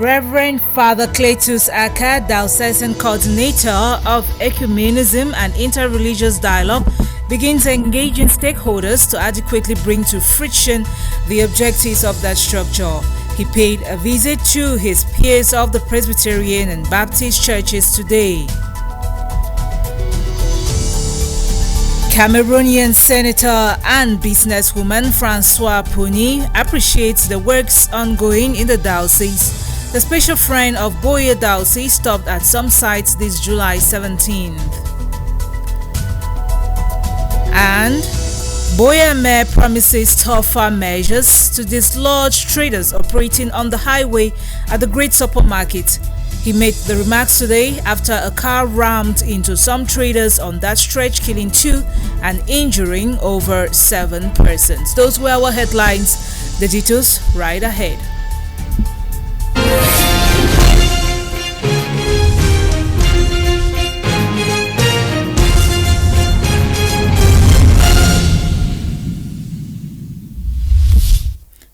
Reverend Father Cletus Aka, Diocesan Coordinator of Ecumenism and Interreligious Dialogue, begins engaging stakeholders to adequately bring to fruition the objectives of that structure. He paid a visit to his peers of the Presbyterian and Baptist churches today. Cameroonian senator and businesswoman Francois Poni appreciates the works ongoing in the diocese. The special friend of Boya Diocese stopped at some sites this July 17th. And Boya Mayor promises tougher measures to dislodge traders operating on the highway at the Great Supermarket. He made the remarks today after a car rammed into some traders on that stretch, killing 2 and injuring over 7 persons. Those were our headlines. The details right ahead.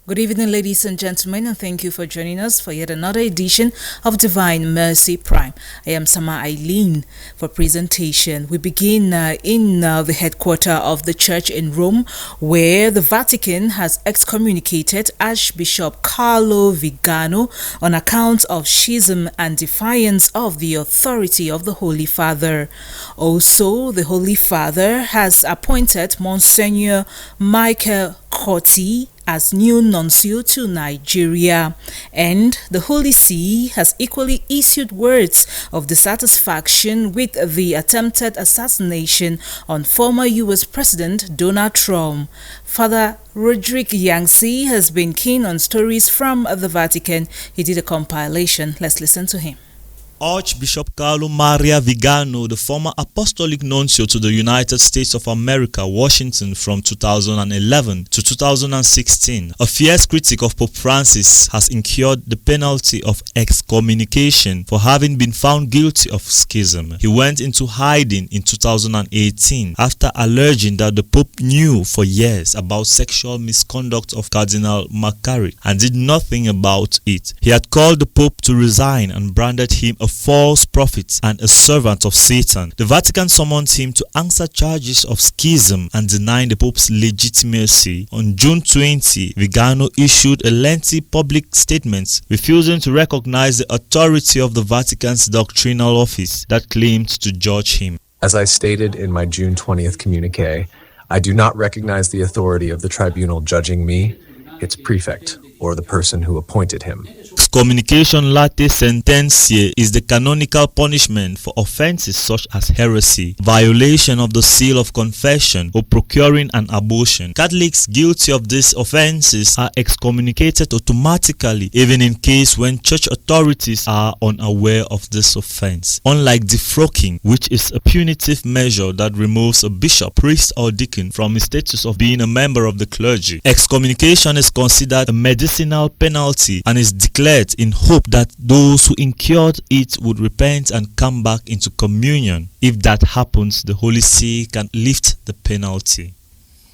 Good evening, ladies and gentlemen, and thank you for joining us for yet another edition of Divine Mercy Prime. I am Sama Eileen for presentation. We begin in the headquarters of the church in Rome, where the Vatican has excommunicated Archbishop Carlo Vigano on account of schism and defiance of the authority of the Holy Father. Also, the Holy Father has appointed Monsignor Michael Corti as new nuncio to Nigeria, and the Holy See has equally issued words of dissatisfaction with the attempted assassination on former U.S. President Donald Trump. Father Roderick Yangtze has been keen on stories from the Vatican. He did a compilation. Let's listen to him. Archbishop Carlo Maria Vigano, the former apostolic nuncio to the United States of America, Washington from 2011 to 2016, a fierce critic of Pope Francis, has incurred the penalty of excommunication for having been found guilty of schism. He went into hiding in 2018 after alleging that the Pope knew for years about sexual misconduct of Cardinal McCarrick and did nothing about it. He had called the Pope to resign and branded him a false prophet and a servant of Satan. The Vatican summoned him to answer charges of schism and denying the Pope's legitimacy. On June 20, Vigano issued a lengthy public statement refusing to recognize the authority of the Vatican's doctrinal office that claimed to judge him. As I stated in my June 20th communique, I do not recognize the authority of the tribunal judging me, its prefect, or the person who appointed him. Excommunication late sententiae is the canonical punishment for offences such as heresy, violation of the seal of confession, or procuring an abortion. Catholics guilty of these offences are excommunicated automatically, even in case when church authorities are unaware of this offence. Unlike defrocking, which is a punitive measure that removes a bishop, priest, or deacon from his status of being a member of the clergy, excommunication is considered a medicinal penalty and is declared in hope that those who incurred it would repent and come back into communion. If that happens, the Holy See can lift the penalty.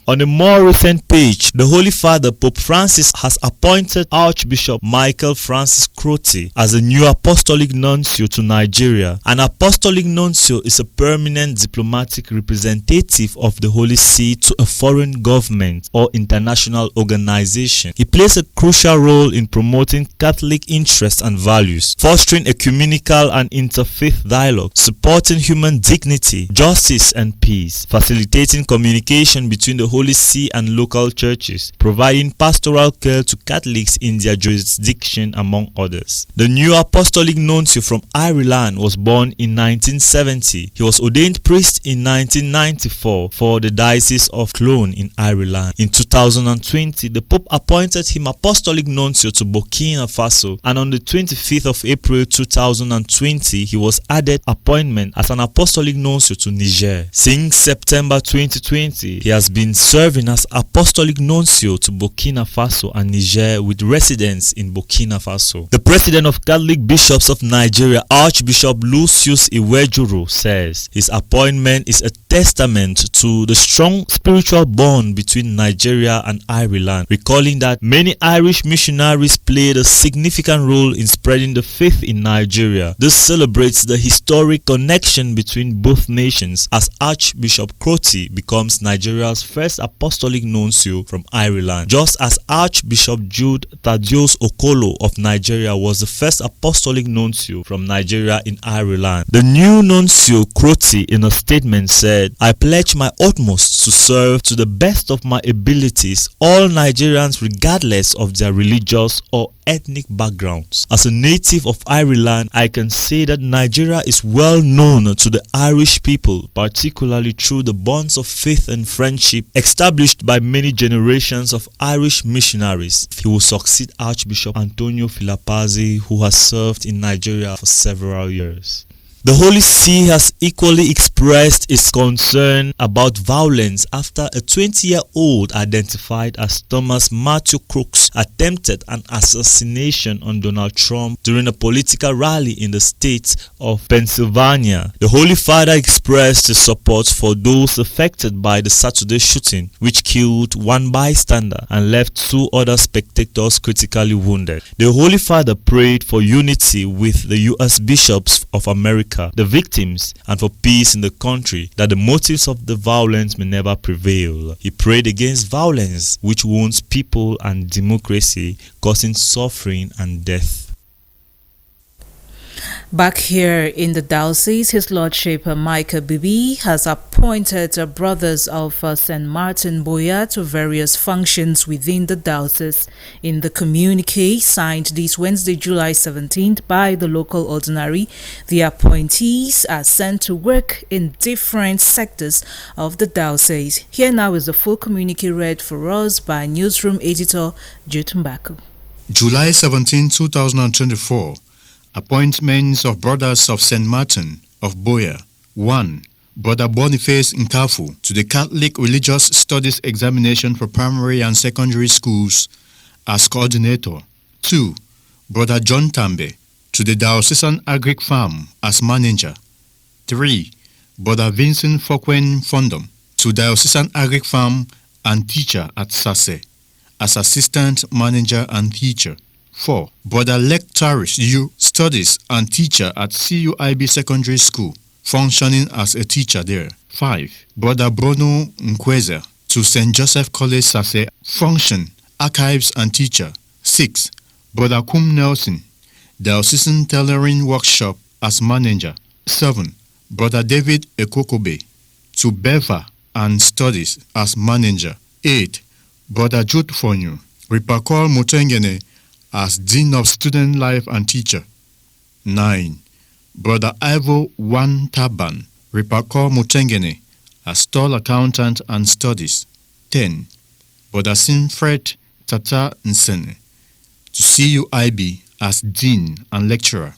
On a more recent page, the Holy Father Pope Francis has appointed Archbishop Michael Francis Crotty as a new apostolic nuncio to Nigeria. An apostolic nuncio is a permanent diplomatic representative of the Holy See to a foreign government or international organization. He plays a crucial role in promoting Catholic interests and values, fostering ecumenical and interfaith dialogue, supporting human dignity, justice, and peace, facilitating communication between the Holy See and local churches, providing pastoral care to Catholics in their jurisdiction, among others. The new apostolic nuncio from Ireland was born in 1970. He was ordained priest in 1994 for the Diocese of Clone in Ireland. In 2020, the Pope appointed him apostolic nuncio to Burkina Faso, and on the 25th of April 2020, he was added appointment as an apostolic nuncio to Niger. Since September 2020, he has been serving as apostolic nuncio to Burkina Faso and Niger with residence in Burkina Faso. The president of Catholic Bishops of Nigeria, Archbishop Lucius Iwejuru, says his appointment is a testament to the strong spiritual bond between Nigeria and Ireland, recalling that many Irish missionaries played a significant role in spreading the faith in Nigeria. This celebrates the historic connection between both nations as Archbishop Crotty becomes Nigeria's first apostolic nuncio from Ireland, just as Archbishop Jude Thaddeus Okolo of Nigeria was the first apostolic nuncio from Nigeria in Ireland. The new nuncio Crotty in a statement said, "I pledge my utmost to serve to the best of my abilities all Nigerians regardless of their religious or ethnic backgrounds. As a native of Ireland, I can say that Nigeria is well known to the Irish people, particularly through the bonds of faith and friendship established by many generations of Irish missionaries." He will succeed Archbishop Antonio Filapazzi, who has served in Nigeria for several years. The Holy See has equally expressed its concern about violence after a 20-year-old identified as Thomas Matthew Crooks attempted an assassination on Donald Trump during a political rally in the state of Pennsylvania. The Holy Father expressed his support for those affected by the Saturday shooting, which killed one bystander and left two other spectators critically wounded. The Holy Father prayed for unity with the U.S. bishops of America, the victims, and for peace in the country, that the motives of the violence may never prevail. He prayed against violence which wounds people and democracy, causing suffering and death. Back here in the diocese, His Lordship Michael Bibi has appointed brothers of St. Martin Boya to various functions within the diocese. In the communique signed this Wednesday, July 17th by the local ordinary, the appointees are sent to work in different sectors of the diocese. Here now is the full communique read for us by newsroom editor Jutumbaku. July 17, 2024. Appointments of Brothers of St. Martin of Boya. 1. Brother Boniface Nkafu to the Catholic Religious Studies Examination for Primary and Secondary Schools as Coordinator. 2. Brother John Tambe to the Diocesan Agric Farm as Manager. 3. Brother Vincent Fokwen Fondom to Diocesan Agric Farm and Teacher at Sase as Assistant Manager and Teacher. 4. Brother Lek Tarish U, Studies and Teacher at CUIB Secondary School, functioning as a teacher there. 5. Brother Bruno Nkweza to St. Joseph College Sase, function, Archives and Teacher. 6. Brother Kum Nelson, Diocesan Tailoring Workshop as Manager. 7. Brother David Ekokobe to Beva and Studies as Manager. 8. Brother Jude Fonyu, Ripakol Mutengene as Dean of Student Life and Teacher. 9. Brother Ivo Wan Taban, Ripakol Mutengene as Stall Accountant and Studies. 10. Brother Sinfred Tata Nsene to CUIB as Dean and Lecturer.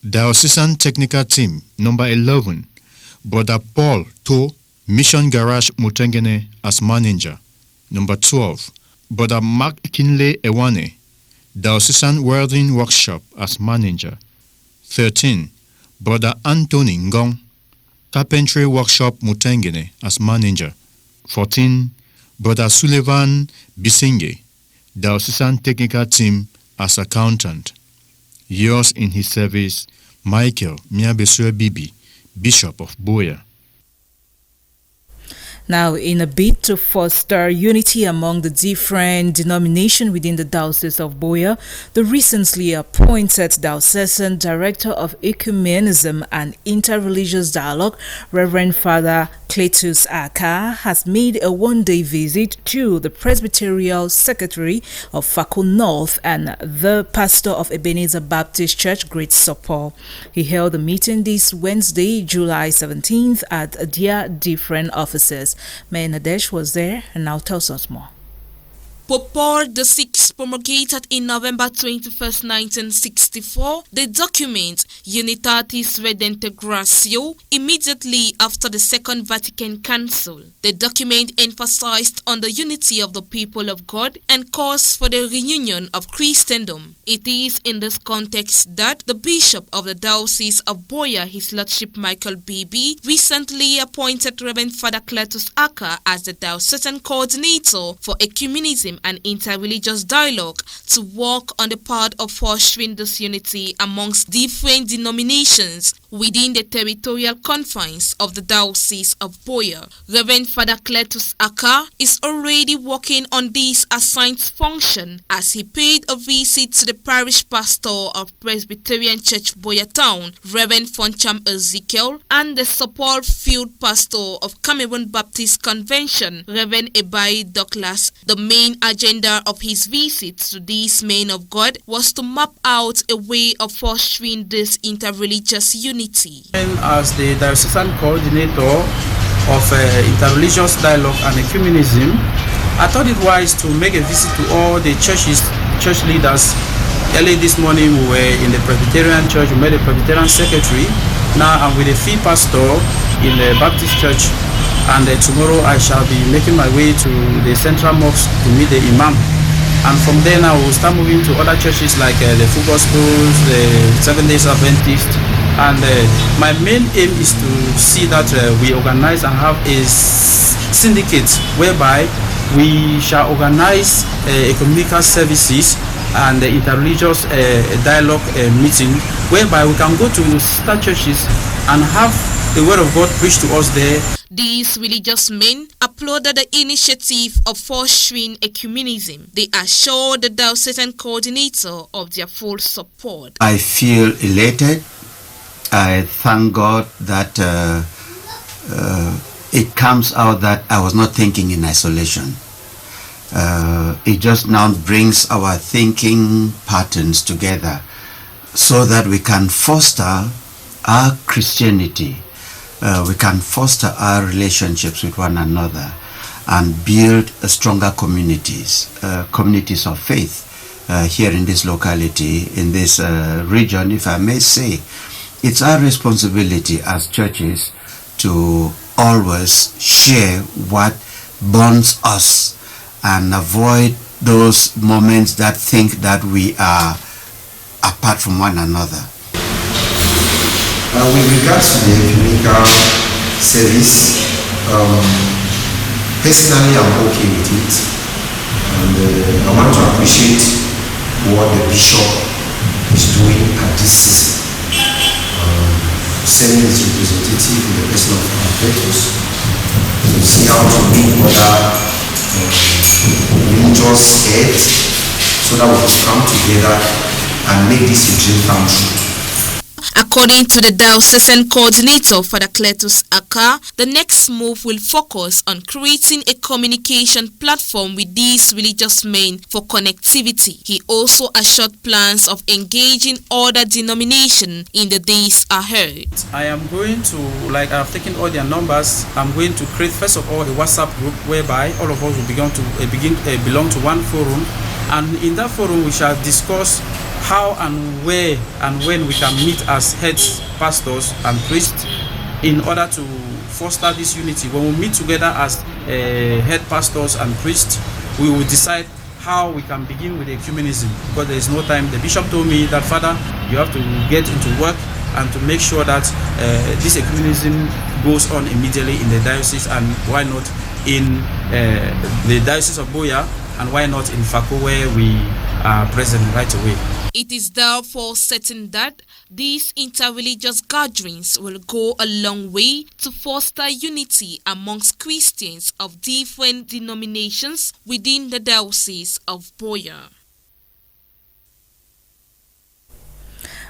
Diocesan Technical Team number 11. Brother Paul To, Mission Garage Mutengene as Manager. Number 12. Brother Mark Kinley Ewane, Diocesan Welding Workshop as Manager. 13. Brother Anthony Ngong, Carpentry Workshop Mutengene as Manager. 14. Brother Sullivan Bisenge, Diocesan Technical Team as Accountant. Yours in his service, Michael Miabesue Bibi, Bishop of Boya. Now, in a bid to foster unity among the different denominations within the Diocese of Boya, the recently appointed Diocesan Director of Ecumenism and Interreligious Dialogue, Reverend Father Cletus Aka, has made a one-day visit to the Presbyterial Secretary of Fako North and the pastor of Ebenezer Baptist Church, Great Support. He held a meeting this Wednesday, July 17th at their different offices. May Nadesh was there and now tells us more. Pope Paul VI promulgated in November 21, 1964, the document Unitatis Redintegratio immediately after the Second Vatican Council. The document emphasized on the unity of the people of God and calls for the reunion of Christendom. It is in this context that the Bishop of the Diocese of Boya, His Lordship Michael Beebe, recently appointed Reverend Father Cletus Aka as the Diocesan Coordinator for Ecumenism and Interreligious Dialogue to work on the part of fostering this unity amongst different denominations within the territorial confines of the Diocese of Boya. Reverend Father Cletus Aka is already working on this assigned function as he paid a visit to the parish pastor of Presbyterian Church Boya Town, Reverend Foncham Ezekiel, and the support field pastor of Cameroon Baptist Convention, Reverend Ebai Douglas. The main agenda of his visit to these men of God was to map out a way of fostering this interreligious unity. As the diocesan coordinator of interreligious dialogue and ecumenism, I thought it wise to make a visit to all the church leaders. Early this morning we were in the Presbyterian church, we met the Presbyterian secretary. Now I'm with the field pastor in the Baptist church, and tomorrow I shall be making my way to the central mosque to meet the imam. And from there now we'll start moving to other churches like the Full Gospels, the Seventh Day Adventist. And my main aim is to see that we organize and have a syndicate whereby we shall organize ecumenical services and interreligious dialogue meeting, whereby we can go to sister churches and have the word of God preached to us there. These religious men applauded the initiative of fostering ecumenism. They assured the diocesan coordinator of their full support. I feel elated. I thank God that it comes out that I was not thinking in isolation. It just now brings our thinking patterns together so that we can foster our Christianity. We can foster our relationships with one another and build stronger communities, communities of faith here in this locality, in this region, if I may say. It's our responsibility as churches to always share what bonds us and avoid those moments that think that we are apart from one another. With regards to the ecumenical service, personally I'm okay with it, and I want to appreciate what the bishop is doing at this season. Sending his representative in the person of Cletus to see how to meet other religious heads so that we can come together and make this a dream come true. According to the diocesan coordinator, Father Cletus Aka, the next move will focus on creating a communication platform with these religious men for connectivity. He also assured plans of engaging other denominations in the days ahead. I am going to, I've taken all their numbers, I'm going to create first of all a WhatsApp group whereby all of us will belong to one forum, and in that forum we shall discuss how and where and when we can meet as heads, pastors and priests in order to foster this unity. When we meet together as head pastors and priests, we will decide how we can begin with ecumenism, because there is no time. The bishop told me that, Father, you have to get into work and to make sure that this ecumenism goes on immediately in the diocese, and why not in the Diocese of Boya, and why not in Fako, where we are present right away. It is therefore certain that these interreligious gatherings will go a long way to foster unity amongst Christians of different denominations within the Diocese of Boya.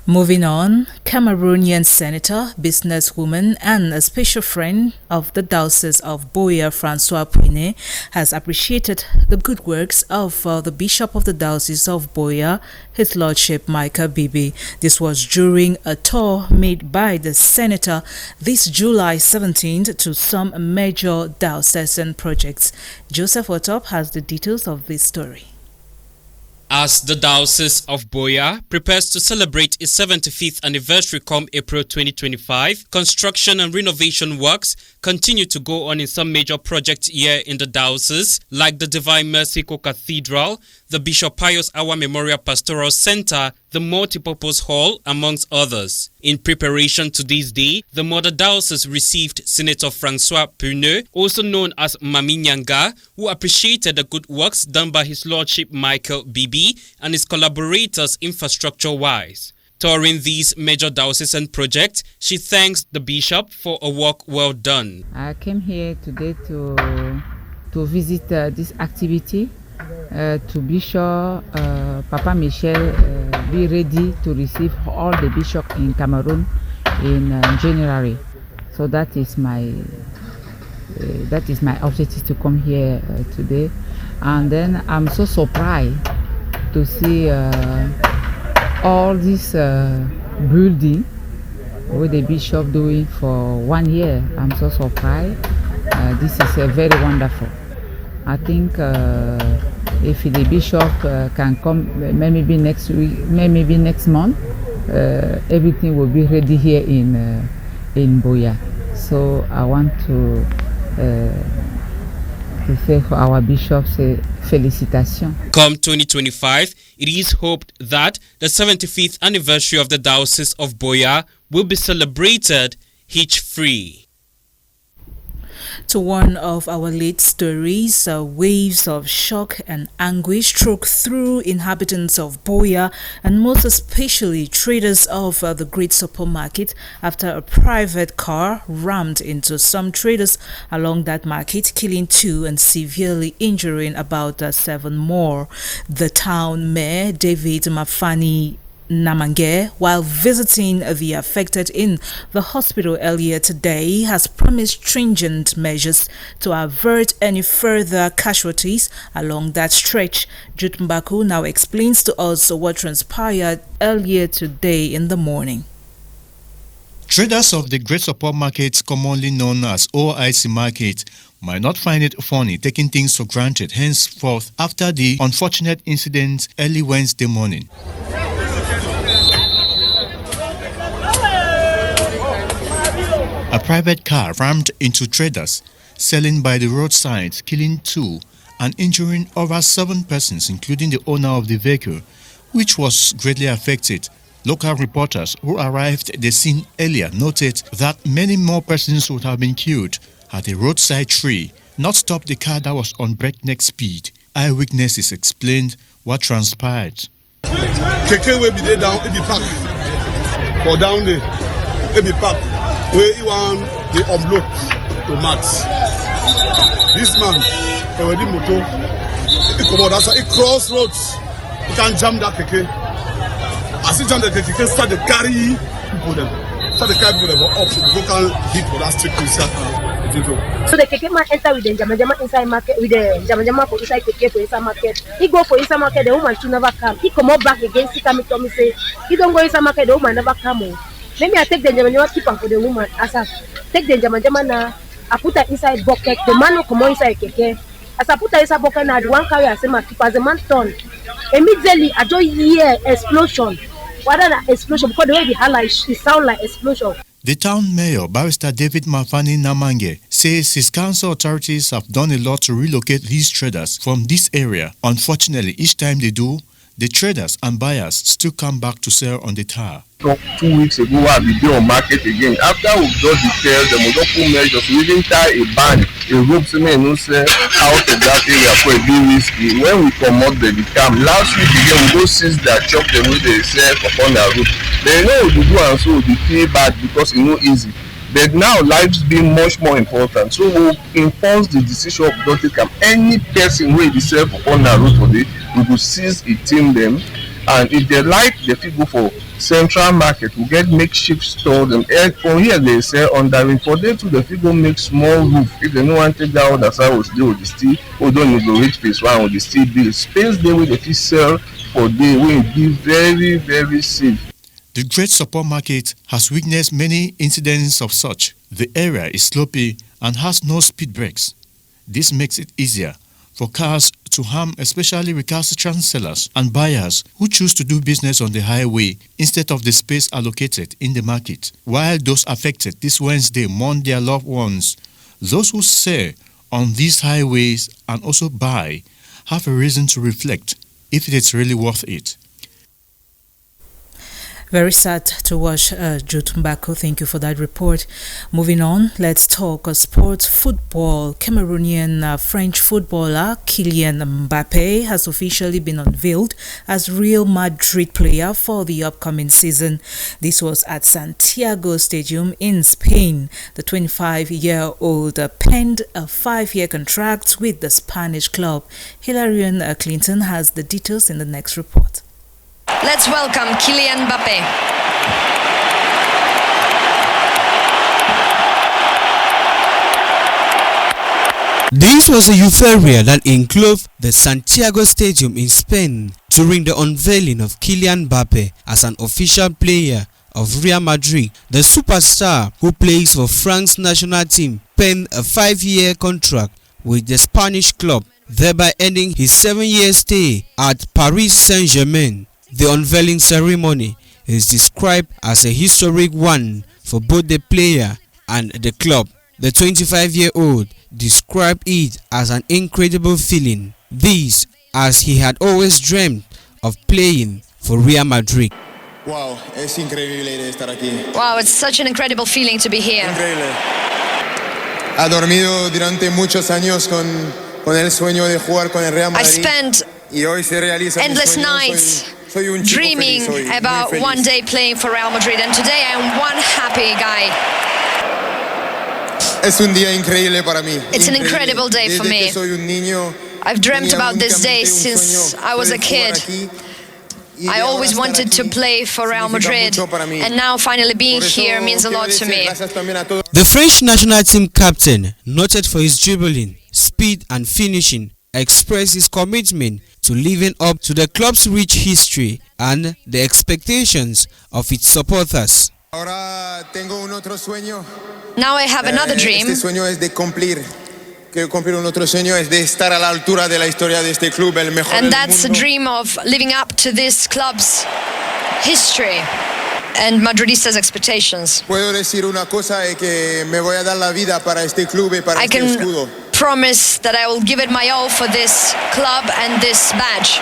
Moving on, Cameroonian senator, businesswoman, and a special friend of the Diocese of Buea, Francois Pune, has appreciated the good works of the Bishop of the Diocese of Buea, His Lordship Michael Bibi. This was during a tour made by the senator this July 17th to some major diocesan projects. Joseph Otop has the details of this story. As the Diocese of Buea prepares to celebrate its 75th anniversary come April 2025, construction and renovation works continue to go on in some major projects here in the diocese, like the Divine Mercy Co-Cathedral, the Bishop Pius Awa Memorial Pastoral Center, the Multipurpose Hall, amongst others. In preparation to this day, the Mother Diocese received Senator Francois Pune, also known as Mami Nyanga, who appreciated the good works done by His Lordship Michael Bibi and his collaborators infrastructure-wise. Touring these major diocesan projects, she thanks the Bishop for a work well done. I came here today to visit this activity. To Bishop Papa Michel be ready to receive all the bishops in Cameroon in January. So that is my objective to come here today. And then I'm so surprised to see all this building with the bishop doing for 1 year. I'm so surprised. This is very wonderful. I think if the bishop can come maybe next week, maybe next month, everything will be ready here in Buea. So I want to say for our bishop, say félicitations. Come 2025, it is hoped that the 75th anniversary of the Diocese of Buea will be celebrated hitch-free. To one of our late stories, waves of shock and anguish struck through inhabitants of Buea and most especially traders of the Great Supermarket after a private car rammed into some traders along that market, killing 2 and severely injuring about 7 more. The town mayor, David Mafani Namange, while visiting the affected in the hospital earlier today, has promised stringent measures to avert any further casualties along that stretch. Jude Mbaku now explains to us what transpired earlier today in the morning. Traders of the Great Supermarket, commonly known as OIC Market, might not find it funny taking things for granted henceforth after the unfortunate incident early Wednesday morning. A private car rammed into traders selling by the roadside, killing 2 and injuring over 7 persons, including the owner of the vehicle, which was greatly affected. Local reporters who arrived at the scene earlier noted that many more persons would have been killed had a roadside tree not stopped the car that was on breakneck speed. Eyewitnesses explained what transpired. Keke will be there down in the park, or down there, in the park, where you want the envelope to Max. This man, already motor, he come out, that's a crossroads. He can jam that keke. As he jam the keke, start to carry people them. Start to carry people them up, so they can hit for that street to so the keke man enter with the jama inside market, with the jama for inside keke for inside market. He go for inside market, the woman should never come. He come up back again, he come to me say, he don't go inside market, the woman never come. Let me take the jama keep for the woman. As I take the jama now, I put her inside bucket. The man will come inside keke. As I put her inside bucket now, the one carry I say my keep as the man turn. Immediately I just hear explosion. What an explosion, because the way the highlight it sound like explosion. The town mayor, Barrister David Mafani Namange, says his council authorities have done a lot to relocate these traders from this area. Unfortunately, each time they do, the traders and buyers still come back to sell on the tower. 2 weeks ago, I will be on market again. After we just declared the medical measures, we even tie a band, a rope to me, no say out of that area for a bit risky. When we come out, they become last week again, we go seize their chop them with the self upon their route. They know the do and so they feel bad because it's not easy. But now life's being much more important. So we'll enforce the decision of don't take any person who is self upon their route for this. We will seize it, team them. And if they like, they fit go for central market. We get makeshift stores. And from here they sell under it. For them too, they fit go make small roof. If they no want to take that other side, we still with still. We don't need to reach phase one with the still build space there where they fit sell for day. We be very, very safe. The Great Support Market has witnessed many incidents of such. The area is slopey and has no speed brakes. This makes it easier for cars to harm especially recalcitrant sellers and buyers who choose to do business on the highway instead of the space allocated in the market. While those affected this Wednesday mourn their loved ones, those who sell on these highways and also buy have a reason to reflect if it is really worth it. Very sad to watch, Jude Mbako. Thank you for that report. Moving on, let's talk sports football. Cameroonian French footballer Kylian Mbappe has officially been unveiled as Real Madrid player for the upcoming season. This was at Santiago Stadium in Spain. The 25-year-old penned a 5-year contract with the Spanish club. Hilarion Clinton has the details in the next report. Let's welcome Kylian Mbappe. This was a euphoria that enclosed the Santiago Stadium in Spain during the unveiling of Kylian Mbappe as an official player of Real Madrid. The superstar who plays for France national team penned a 5-year contract with the Spanish club, thereby ending his 7-year stay at Paris Saint-Germain. The unveiling ceremony is described as a historic one for both the player and the club. The 25-year-old described it as an incredible feeling. This, as he had always dreamed of playing for Real Madrid. Wow, es increíble de estar aquí. Wow, it's such an incredible feeling to be here. Increíble. Ha dormido durante muchos años con el sueño de jugar con el Real Madrid. I spent y hoy se realiza endless nights dreaming about one day playing for Real Madrid, and today I'm one happy guy. Es un día increíble para mí. It's an incredible day for me. Desde que soy un niño, I've dreamt about this day since I was a kid. I always wanted to play for Real Madrid, and now finally being here means a lot to me. The French national team captain, noted for his dribbling, speed and finishing, expressed his commitment to living up to the club's rich history and the expectations of its supporters. Now I have another dream. Este sueño es de cumplir. Quiero cumplir un otro sueño, es de estar a la altura de la historia de este club, el mejor del And that's a mundo. dream of living up to this club's history and Madridistas' expectations. Puedo decir una cosa, que me voy a dar la vida para este club y para I este can escudo. promise that I will give it my all for this club and this badge.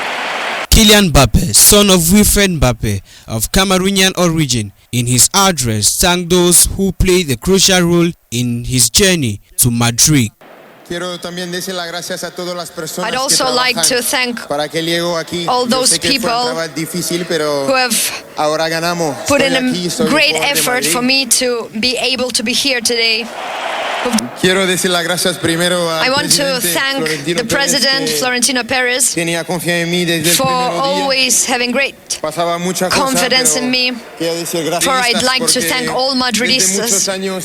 Kylian Mbappe, son of Wilfred Mbappe of Cameroonian origin, in his address thanked those who played a crucial role in his journey to Madrid. Quiero también decir las gracias a todas las personas I'd also que like trabajan to thank para que llego aquí. all Yo those sé que fue un people trabajo difícil, pero who have ahora ganamos. put Estoy in a aquí, soy un great jugador de effort Madrid. for me to be able to be here today. Quiero decir las gracias primero al I want to presidente thank Florentino the Pérez, president, que Florentino Perez, tenía confianza en mí desde el for primer día. always having great Pasaba mucha cosa, confidence pero in me. quiero decir gracias For I'd like to porque thank all desde Madridistas, muchos años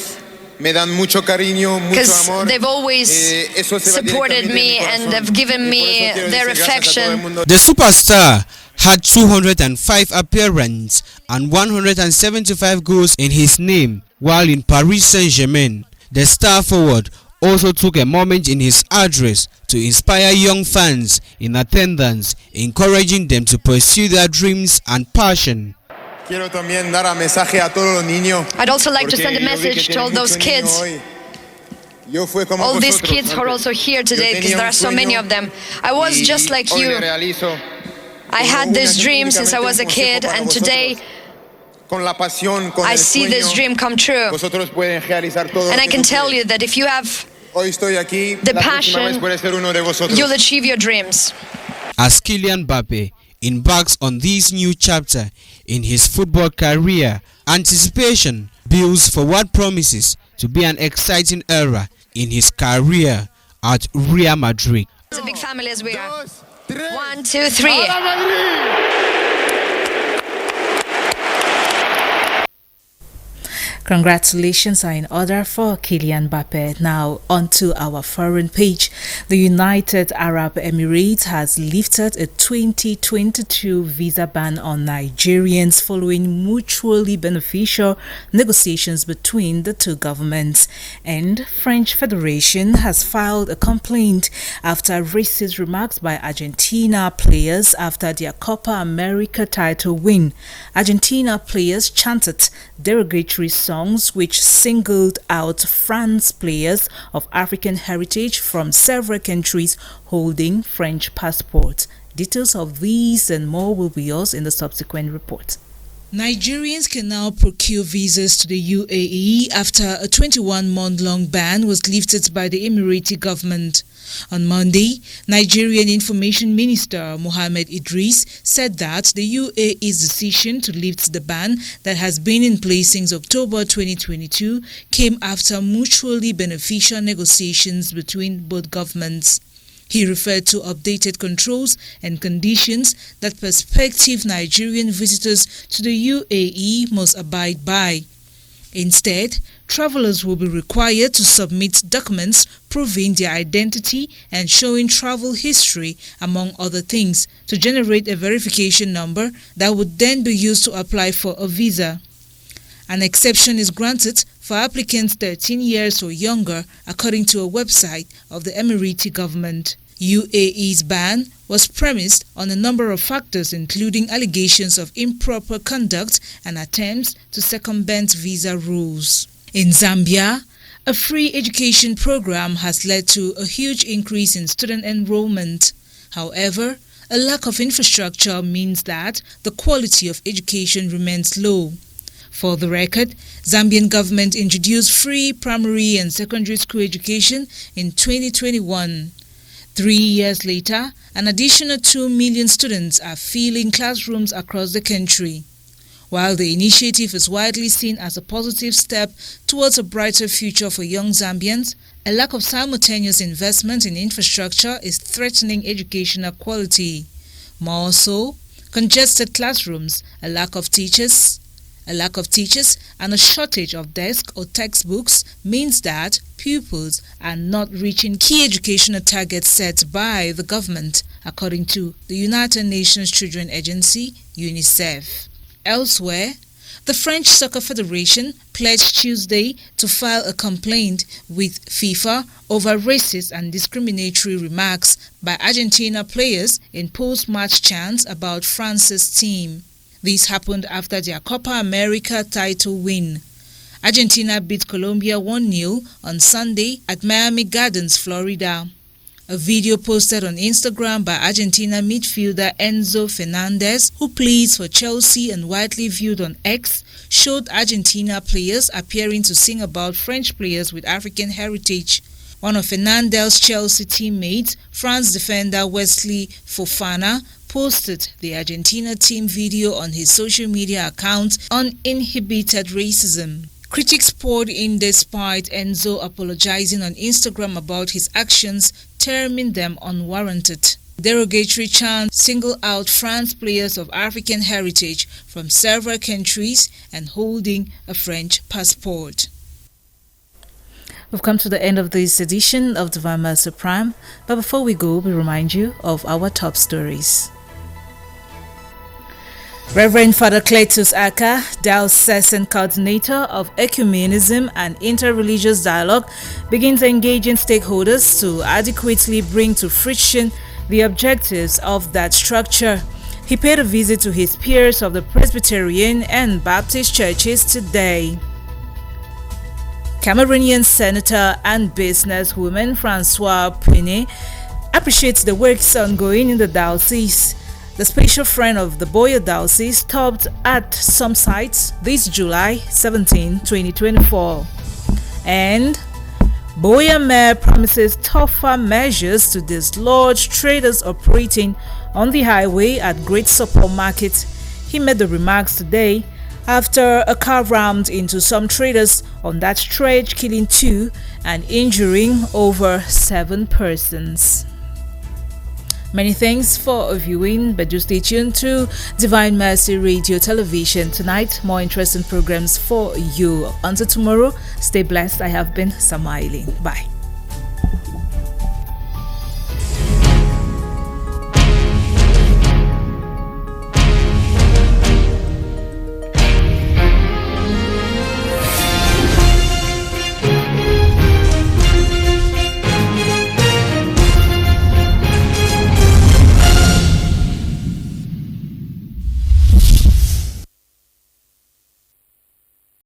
me dan mucho cariño, mucho because amor. they've always Eso se va supported directamente me de mi and corazón. have given Y por me eso quiero their decir gracias a todo el affection. mundo. The superstar had 205 appearances and 175 goals in his name while in Paris Saint-Germain. The star forward also took a moment in his address to inspire young fans in attendance, encouraging them to pursue their dreams and passion. Quiero también dar un mensaje a todos los niños. I'd also like to porque send a yo vi que message to all tienen those muchos niños kids, hoy. Yo fui como all these vosotros kids who are antes. also here today, Yo because tenía there un are so many sueño of them. I was y just like hoy you. lo realizo. I had this dream since I was a kid, and today Con la pasión, con I el see this sueño, dream come true. vosotros pueden realizar todo And lo I que can tú tell quieres. you that if you have Hoy estoy aquí, the la próxima passion, vez puede ser uno de vosotros. you'll achieve your dreams. As Kylian Mbappe embarks on this new chapter in his football career, anticipation builds for what promises to be an exciting era in his career at Real Madrid. It's a big family as we are. 1, 2, 3. Congratulations are in order for Kylian Mbappe. Now onto our foreign page. The United Arab Emirates has lifted a 2022 visa ban on Nigerians following mutually beneficial negotiations between the two governments. And French Federation has filed a complaint after racist remarks by Argentina players after their Copa America title win. Argentina players chanted derogatory songs which singled out France players of African heritage from several countries holding French passports. Details of these and more will be yours in the subsequent report. Nigerians can now procure visas to the UAE after a 21-month-long ban was lifted by the Emirati government. On Monday, Nigerian Information Minister Mohammed Idris said that the UAE's decision to lift the ban that has been in place since October 2022 came after mutually beneficial negotiations between both governments. He referred to updated controls and conditions that prospective Nigerian visitors to the UAE must abide by. Instead, travelers will be required to submit documents proving their identity and showing travel history, among other things, to generate a verification number that would then be used to apply for a visa. An exception is granted for applicants 13 years or younger, according to a website of the Emirati government. UAE's ban was premised on a number of factors, including allegations of improper conduct and attempts to circumvent visa rules. In Zambia, a free education program has led to a huge increase in student enrollment. However, a lack of infrastructure means that the quality of education remains low. For the record, Zambian government introduced free primary and secondary school education in 2021. 3 years later, an additional 2 million students are filling classrooms across the country. While the initiative is widely seen as a positive step towards a brighter future for young Zambians, a lack of simultaneous investment in infrastructure is threatening educational quality. More so, congested classrooms, a lack of teachers and a shortage of desks or textbooks means that pupils are not reaching key educational targets set by the government, according to the United Nations Children Agency, UNICEF. Elsewhere, the French Soccer Federation pledged Tuesday to file a complaint with FIFA over racist and discriminatory remarks by Argentina players in post-match chants about France's team. This happened after their Copa America title win. Argentina beat Colombia 1-0 on Sunday at Miami Gardens, Florida. A video posted on Instagram by Argentina midfielder Enzo Fernandez, who plays for Chelsea and widely viewed on X, showed Argentina players appearing to sing about French players with African heritage. One of Fernandez's Chelsea teammates, France defender Wesley Fofana, posted the Argentina team video on his social media account on Uninhibited Racism. Critics poured in despite Enzo apologizing on Instagram about his actions, terming them unwarranted. Derogatory chants single out France players of African heritage from several countries and holding a French passport. We've come to the end of this edition of Divine Mercy Prime, but before we go, we remind you of our top stories. Reverend Father Cletus Aka, Diocesan Coordinator of Ecumenism and Interreligious Dialogue, begins engaging stakeholders to adequately bring to fruition the objectives of that structure. He paid a visit to his peers of the Presbyterian and Baptist churches today. Cameroonian Senator and businesswoman Francois Pene appreciates the works ongoing in the diocese. The special friend of the Boya Diocese stopped at some sites this July 17, 2024. And Boya Mayor promises tougher measures to dislodge traders operating on the highway at Great Support Market. He made the remarks today after a car rammed into some traders on that stretch, killing 2 and injuring over 7 persons. Many thanks for viewing, but do stay tuned to Divine Mercy Radio Television. Tonight, more interesting programs for you. Until tomorrow, stay blessed. I have been Sama Eileen. Bye.